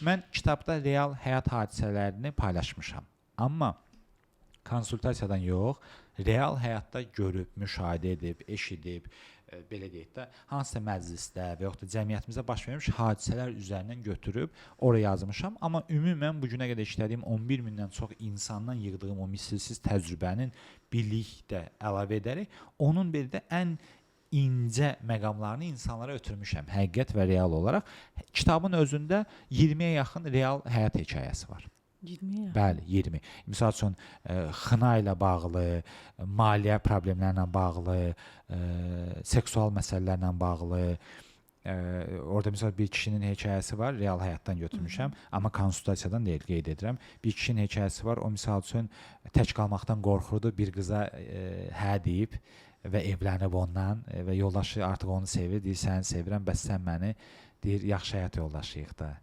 Mən kitabda real həyat hadisələrini paylaşmışam. Amma konsultasiyadan yox, real həyatda görüb, müşahidə edib, eşidib, belə deyək də, hansısa məclisdə və yaxud da cəmiyyətimizdə baş vermiş hadisələr üzərindən götürüb oraya yazmışam. Amma ümumən bu günə qədər işlədiyim 11 mindən çox insandan yığdığım o misilsiz təcrübənin birlikdə əlavə edərək, onun bir də ən incə məqamlarını insanlara ötürmüşəm, həqiqət və real olaraq. Kitabın özündə 20-yə yaxın real həyat hekayəsi var. 20-yə? Bəli, 20. Misal üçün, xına ilə bağlı, maliyyə problemlərlə bağlı, seksual məsələlərlə bağlı, orada misal bir kişinin hekayəsi var, real həyatdan götürmüşəm, amma konsultasiyadan deyil, qeyd edirəm. Bir kişinin hekayəsi var, o misal üçün tək qalmaqdan qorxurdu, bir qıza hə deyib və evlənib ondan və yoldaşı artıq onu sevir, deyir, səni sevirəm, bəs sən məni, deyir, yaxşı həyat yoldaşıyıq da.